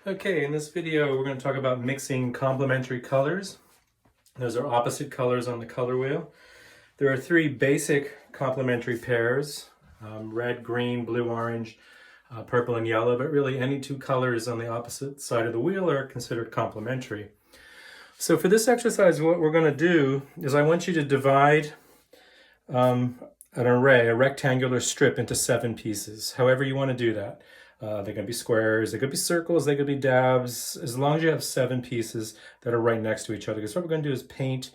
Okay, in this video we're going to talk about mixing complementary colors. Those are opposite colors on the color wheel. There are three basic complementary pairs, red, green, blue, orange, purple, and yellow, but really any two colors on the opposite side of the wheel are considered complementary. So for this exercise, what we're going to do is I want you to divide an array, a rectangular strip, into 7 pieces, however you want to do that. They can be squares, they could be circles, they could be dabs, as long as you have 7 pieces that are right next to each other. Because what we're going to do is paint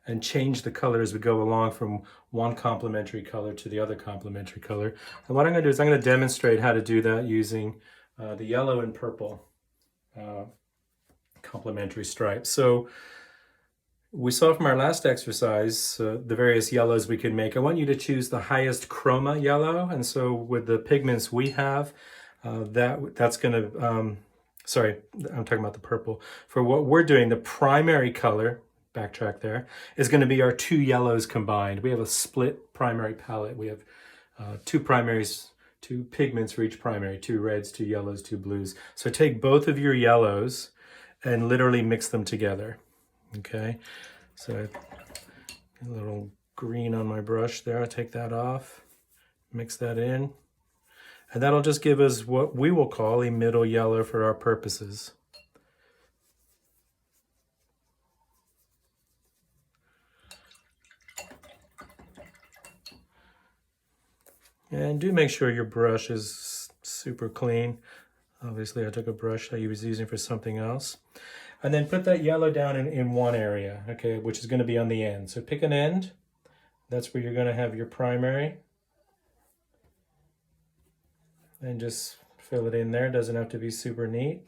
and change the color as we go along from one complementary color to the other complementary color. And what I'm going to do is I'm going to demonstrate how to do that using the yellow and purple complementary stripes. So we saw from our last exercise the various yellows we could make. I want you to choose the highest chroma yellow, and so with the pigments we have, that's going to, sorry, I'm talking about the purple. For what we're doing, the primary color, backtrack there, is going to be our 2 yellows combined. We have a split primary palette. We have 2 primaries, 2 pigments for each primary, 2 reds, 2 yellows, 2 blues. So take both of your yellows and literally mix them together. Okay, so a little green on my brush there. I'll take that off, mix that in. And that'll just give us what we will call a middle yellow for our purposes. And do make sure your brush is super clean. Obviously, I took a brush that I was using for something else. And then put that yellow down in one area, okay, which is going to be on the end. So pick an end. That's where you're going to have your primary. And just fill it in there. Doesn't have to be super neat.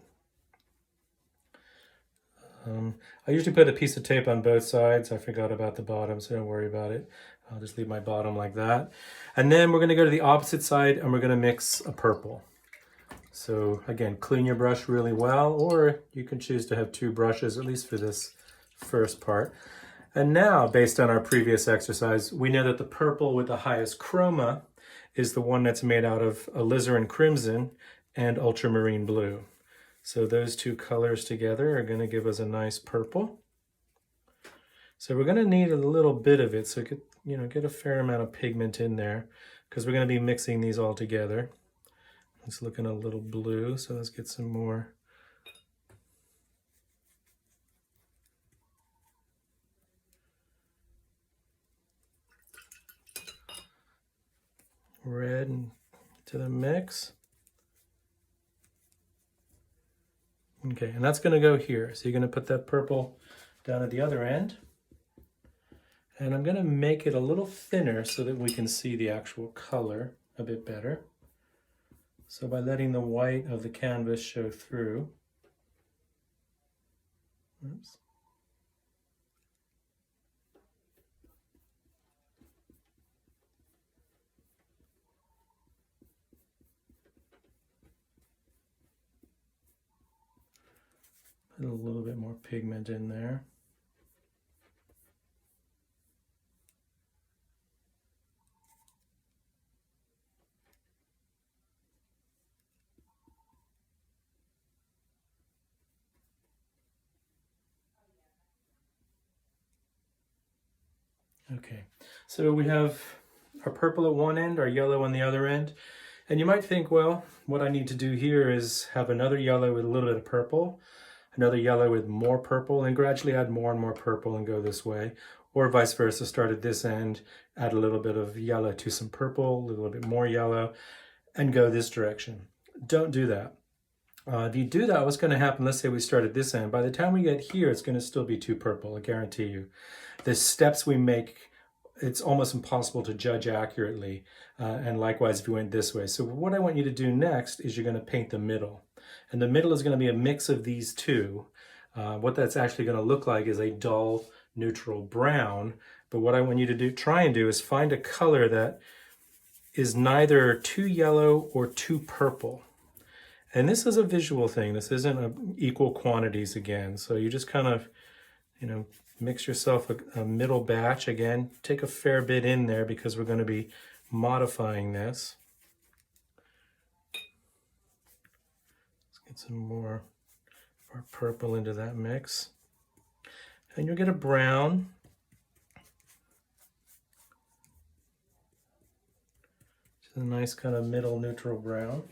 I usually put a piece of tape on both sides. I forgot about the bottom, so don't worry about it. I'll just leave my bottom like that. And then we're going to go to the opposite side and we're going to mix a purple. So again, clean your brush really well, or you can choose to have 2 brushes, at least for this first part. And now, based on our previous exercise, we know that the purple with the highest chroma is the one that's made out of alizarin crimson and ultramarine blue. So those 2 colors together are going to give us a nice purple. So we're going to need a little bit of it, so get a fair amount of pigment in there, because we're going to be mixing these all together. It's looking a little blue, so let's get some more. Red into the mix. Okay, and that's going to go here. So you're going to put that purple down at the other end. And I'm going to make it a little thinner so that we can see the actual color a bit better. So by letting the white of the canvas show through. Oops. Put a little bit more pigment in there. Okay, so we have our purple at one end, our yellow on the other end. And you might think, well, what I need to do here is have another yellow with a little bit of purple, another yellow with more purple, and gradually add more and more purple and go this way. Or vice versa, start at this end, add a little bit of yellow to some purple, a little bit more yellow, and go this direction. Don't do that. If you do that, what's going to happen, let's say we start at this end, by the time we get here, it's going to still be too purple, I guarantee you. The steps we make, it's almost impossible to judge accurately, and likewise if you went this way. So what I want you to do next is you're going to paint the middle. And the middle is going to be a mix of these 2. What that's actually going to look like is a dull, neutral brown. But what I want you to try and do is find a color that is neither too yellow or too purple. And this is a visual thing. This isn't equal quantities again. So you just kind of, mix yourself a middle batch. Again, take a fair bit in there because we're going to be modifying this. Let's get some more our purple into that mix. And you'll get a brown. Just a nice kind of middle neutral brown.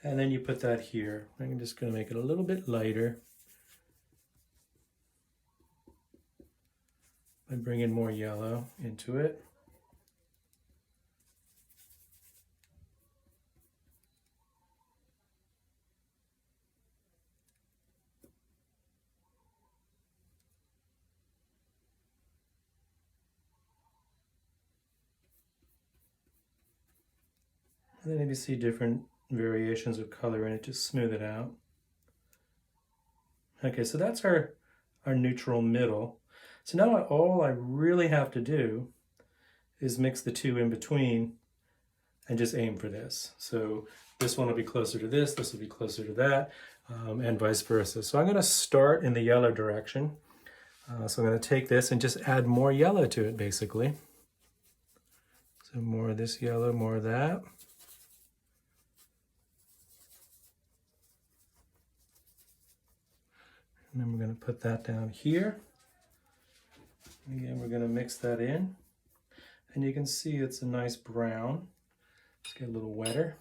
And then you put that here. I'm just going to make it a little bit lighter by bringing more yellow into it. And then if you see different variations of color in it, just smooth it out. Okay, so that's our neutral middle. So now all I really have to do is mix the two in between and just aim for this. So this one will be closer to this will be closer to that, and vice versa. So I'm going to start in the yellow direction. So I'm going to take this and just add more yellow to it, basically. So more of this yellow, more of that. And then we're going to put that down here. Again, we're going to mix that in. And you can see it's a nice brown. Let's get a little wetter.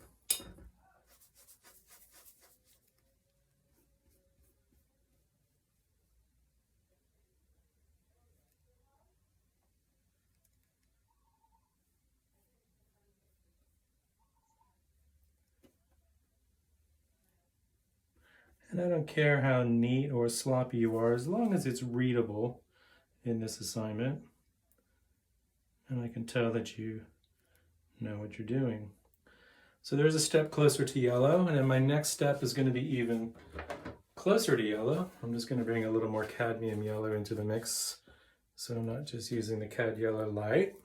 And I don't care how neat or sloppy you are, as long as it's readable in this assignment. And I can tell that you know what you're doing. So there's a step closer to yellow, and then my next step is going to be even closer to yellow. I'm just going to bring a little more cadmium yellow into the mix, so I'm not just using the cad yellow light.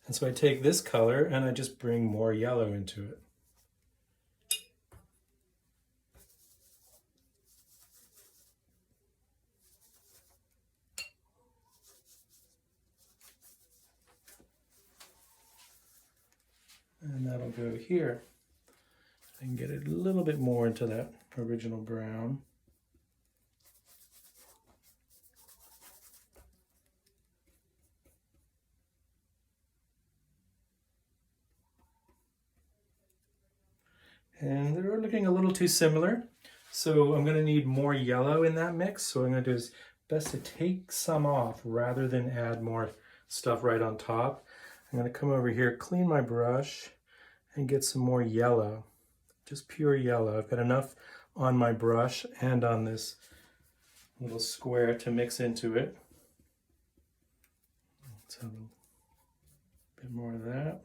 And so I take this color and I just bring more yellow into it. And that'll go here. I can get it a little bit more into that original brown. And they're looking a little too similar. So I'm going to need more yellow in that mix. So what I'm going to do is best to take some off rather than add more stuff right on top. I'm going to come over here, clean my brush, and get some more yellow. Just pure yellow. I've got enough on my brush and on this little square to mix into it. Let's have a bit more of that.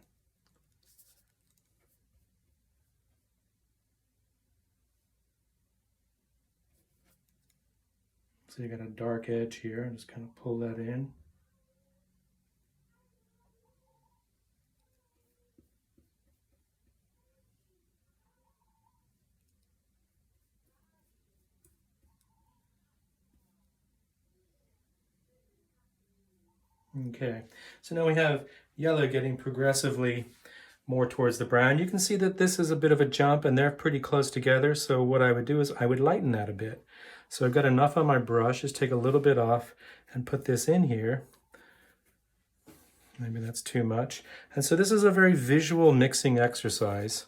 So you got a dark edge here, and just kind of pull that in. Okay, so now we have yellow getting progressively more towards the brown. You can see that this is a bit of a jump and they're pretty close together. So what I would do is I would lighten that a bit. So I've got enough on my brush, just take a little bit off and put this in here. Maybe that's too much. And so this is a very visual mixing exercise.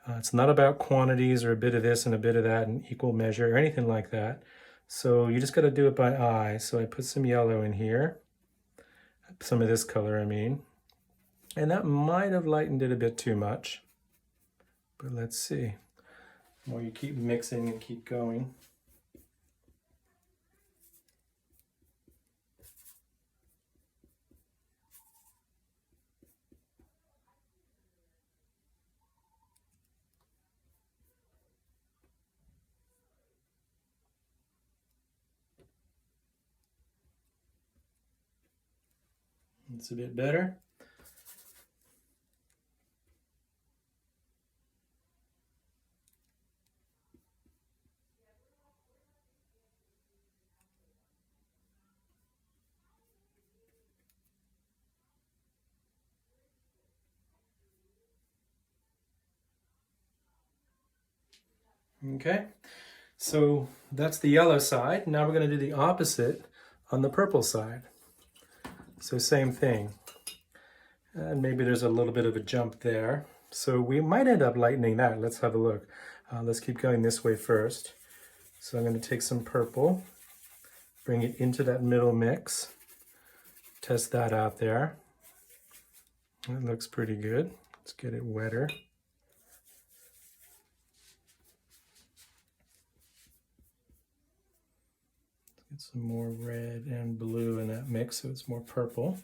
It's not about quantities or a bit of this and a bit of that in equal measure or anything like that. So you just got to do it by eye. So I put some yellow in here. Some of this color, I mean. And that might have lightened it a bit too much. But let's see. The more you keep mixing and keep going. It's a bit better. Okay, so that's the yellow side. Now we're going to do the opposite on the purple side. So same thing. And maybe there's a little bit of a jump there. So we might end up lightening that. Let's have a look. Let's keep going this way first. So I'm going to take some purple, bring it into that middle mix, test that out there. It looks pretty good. Let's get it wetter. Get some more red and blue in that mix so it's more purple.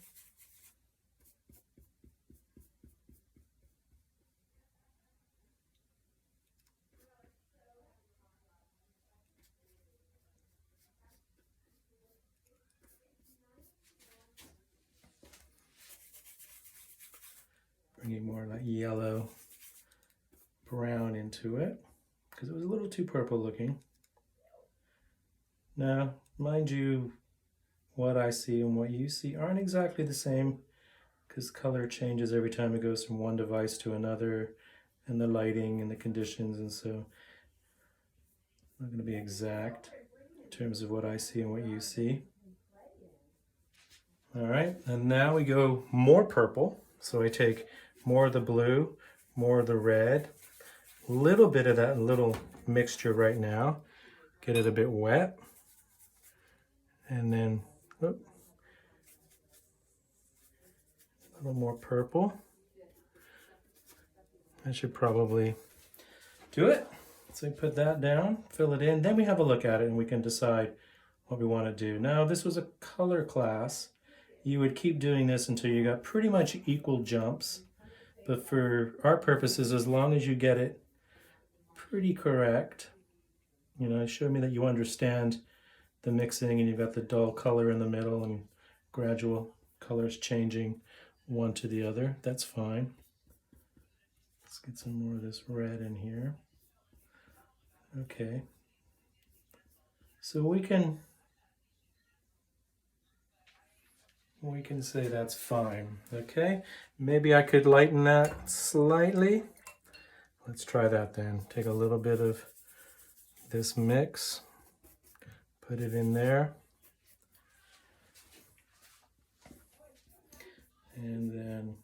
Bringing more like yellow brown into it because it was a little too purple looking. Now, mind you, what I see and what you see aren't exactly the same because color changes every time it goes from one device to another, and the lighting and the conditions, and so I'm not going to be exact in terms of what I see and what you see. All right, and now we go more purple. So I take more of the blue, more of the red, a little bit of that little mixture right now. Get it a bit wet. And then a little more purple. I should probably do it. So we put that down, fill it in, then we have a look at it and we can decide what we want to do. Now, this was a color class. You would keep doing this until you got pretty much equal jumps. But for our purposes, as long as you get it pretty correct, you know, show me that you understand the mixing and you've got the dull color in the middle and gradual colors changing one to the other. That's fine. Let's get some more of this red in here. Okay. So we can say that's fine. Okay. Maybe I could lighten that slightly. Let's try that then. Take a little bit of this mix, put it in there, and then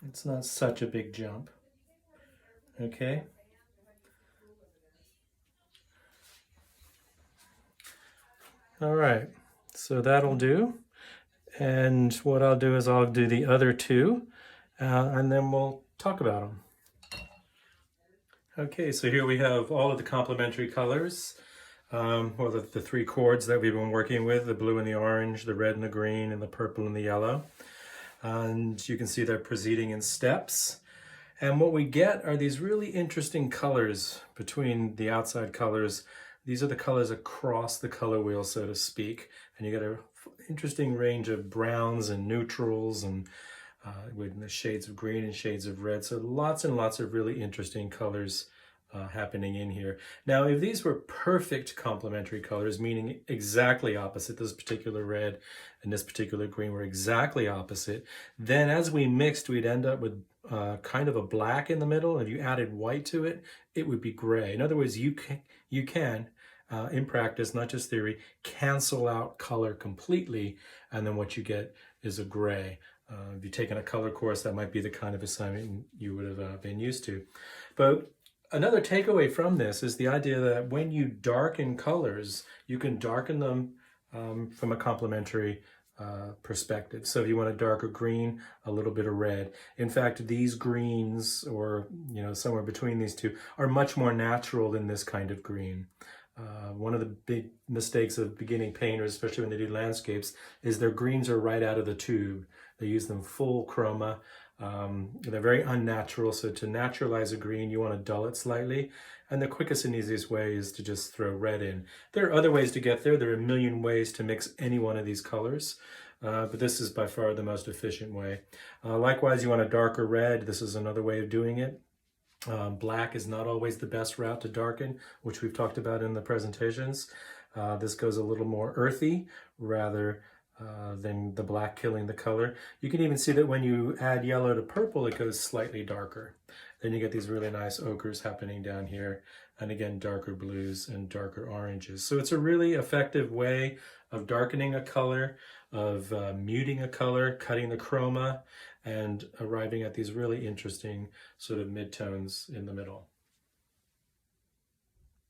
it's not such a big jump. Okay. All right, so that'll do. And what I'll do is I'll do the other two, and then we'll talk about them. Okay, so here we have all of the complementary colors, or the three chords that we've been working with, the blue and the orange, the red and the green, and the purple and the yellow. And you can see they're proceeding in steps. And what we get are these really interesting colors between the outside colors. These are the colors across the color wheel, so to speak. And you get an interesting range of browns and neutrals and with the shades of green and shades of red. So lots and lots of really interesting colors happening in here. Now, if these were perfect complementary colors, meaning exactly opposite, this particular red and this particular green were exactly opposite, then as we mixed, we'd end up with kind of a black in the middle. If you added white to it, it would be gray. In other words, you can in practice, not just theory, cancel out color completely, and then what you get is a gray. If you've taken a color course, that might be the kind of assignment you would have been used to. But another takeaway from this is the idea that when you darken colors, you can darken them from a complementary perspective. So if you want a darker green, a little bit of red. In fact, these greens, or somewhere between these two, are much more natural than this kind of green. One of the big mistakes of beginning painters, especially when they do landscapes, is their greens are right out of the tube. They use them full chroma. They're very unnatural, so to naturalize a green, you want to dull it slightly. And the quickest and easiest way is to just throw red in. There are other ways to get there. There are a million ways to mix any one of these colors, but this is by far the most efficient way. Likewise, you want a darker red. This is another way of doing it. Black is not always the best route to darken, which we've talked about in the presentations. This goes a little more earthy, rather than the black killing the color. You can even see that when you add yellow to purple, it goes slightly darker. Then you get these really nice ochres happening down here, and again, darker blues and darker oranges. So it's a really effective way of darkening a color, of muting a color, cutting the chroma, and arriving at these really interesting sort of midtones in the middle.